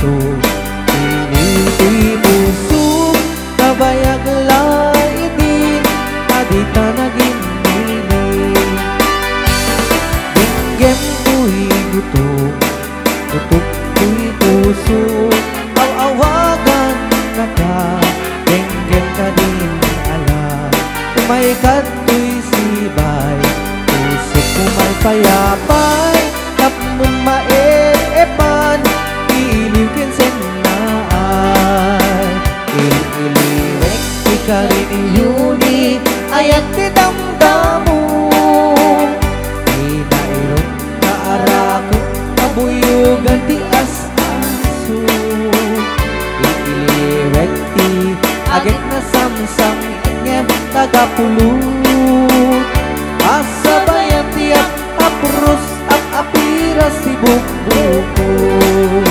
aso. Iti puso kabayag laidin, adita naging nilin. Dinggem ko'y gutom, gutom ko'y puso, awawagan na ka, dinggem ka din ala. Umay kato'y sibay, puso ko may payapay, tapmong maepan, iliw kinsen na ay. Iliwek ika rin yuni, ayat tinamdamo, inairot na arako, kabuyugan ti as-aso. Iliwek ti agit na samsam, ingem tagapulot, asabayan ti apros at apiras si bukbukot.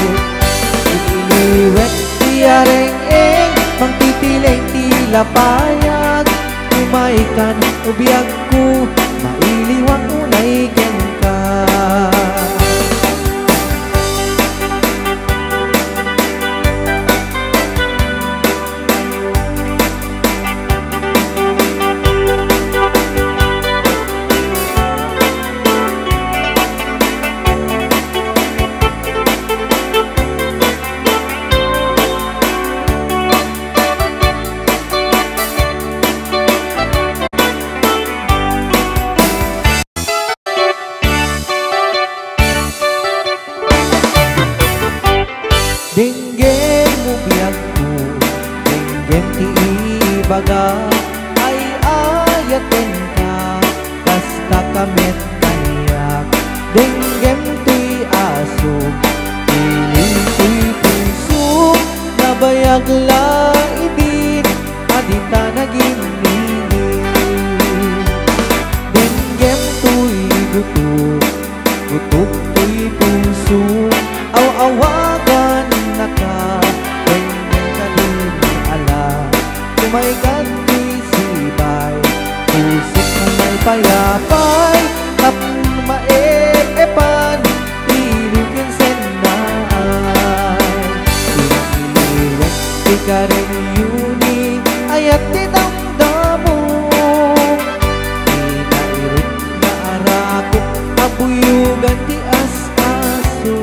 Iliwek ti areng-eng, mangtitileng ti lapayag, umaikan ubiyag ko, mailiwang unay ken ka. Dinggem mo biyag ko, dinggem ti ibaga, ay ayaten ka, kasta kamet kayak. Dinggem ti aso, piling ti puso, nabayag laidin, adita naging nilin. Dinggem to'y gutok, gutok to'y puso, awawagan na ka, ganyan ka din ala. Kumay kanto'y sibay, puso ka may payapay, tapong maepan, iliw kinsen na ay. Iliwek ika rin yuni, ayat tinamdamo, inairot na arakot, abuyugan ti as-aso.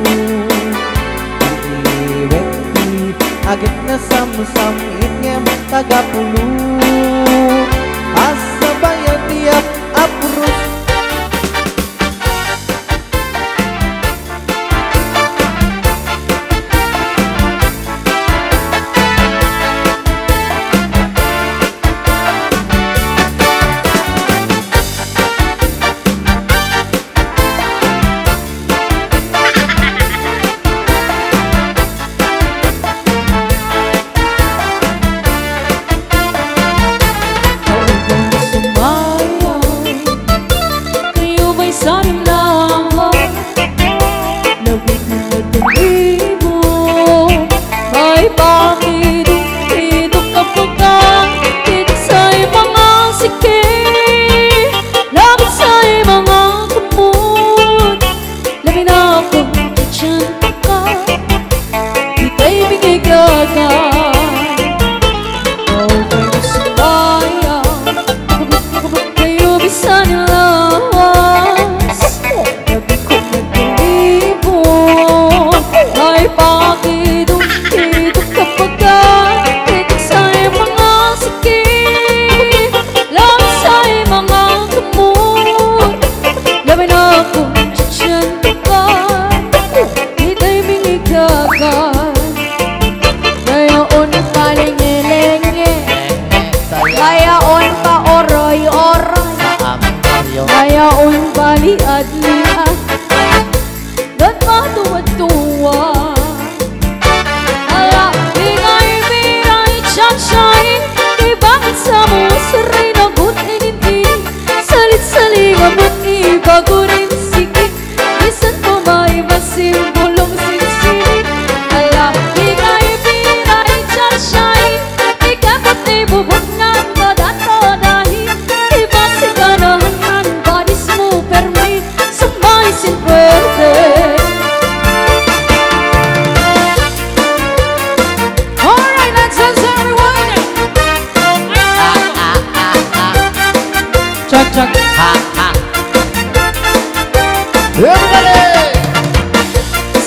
Iliwek ti agit na samsam, ingem tagapulot, asabayan ti apros.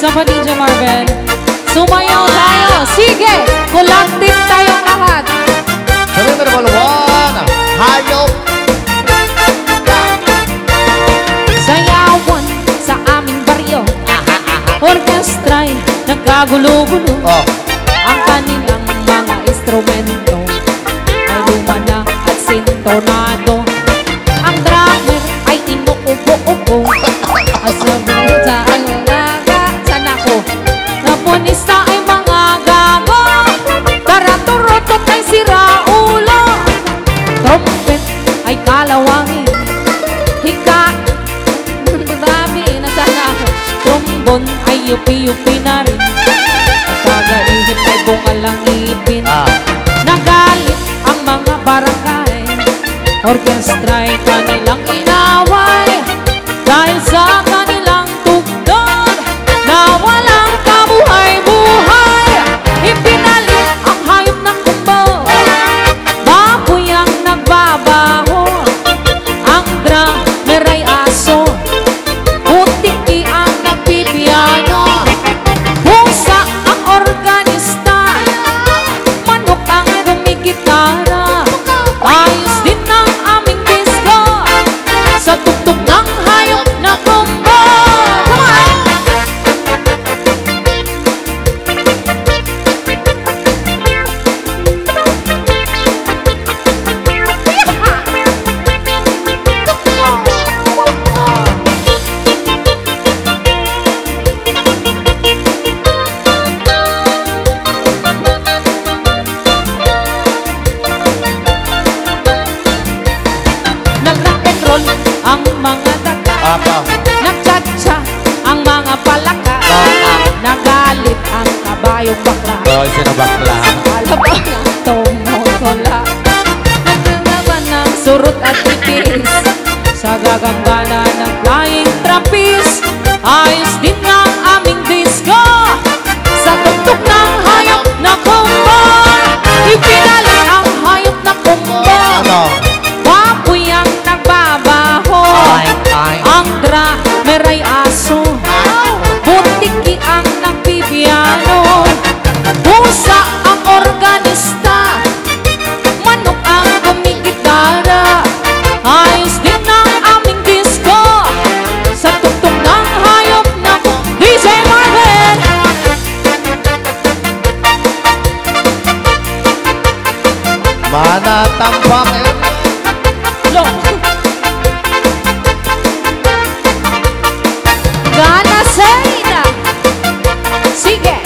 Isa pa DJ Marvin. Sumayaw tayo. Sige, collective tayong lahat. Sabi mo naman, one, hayop. Sayawan sa aming baryo. Orkestra'y nagkagulo-gulo. Oh. Ang kanilang mga instrumento ay luma na at sintonado. Ang drummer ay inuubo-ubo. At sabuta ang laga. Sana ko napunista ay mga gago. Karaturotot ay siraulo. Trumpet ay kalawangin. Hika marami na sana ako. Trombon ay yupi-yupi na rin. Kagaihip ay bungal ang ipin. Nagalit ang mga barangay. Orkestra'y kanilang inaway. Dahil sa kanilang tugtog na walang kabuhay-buhay. Ipinalit ang hayop ng kumbo. Baboy ang nagbabaho. Ang drummer ay aso. Putiki ang nagpipiano. Pusa ang organista. Manok ang gumigitara. Ayos din ang aming disco. Sa tugtog ng hayop na kumbo. Come on! Nag-rock and roll ang mga daga. Apa. Nagtsatsa ang mga palaka. Nagalit ang kabayong bakla. Oh, sino bakla? Alam mo na tumutola. Nagkakaban ng surut at tipis. Sa gagambala ng flying trapeze. Ayos din ang aming disco. Sa tugtog ng hayop na kumbo. Ipinalit ang hayop na kumbo. Ano? Baboy ang nagbabaho. Ang drummer ay aso. Butiki ang nagpipiano. Pusa ang organista. Manok ang gumigitara. Ayos din ang aming disco. Sa tugtog ng hayop na DJ Marvin. Mana tampak Lo. Gana Sena. Sige.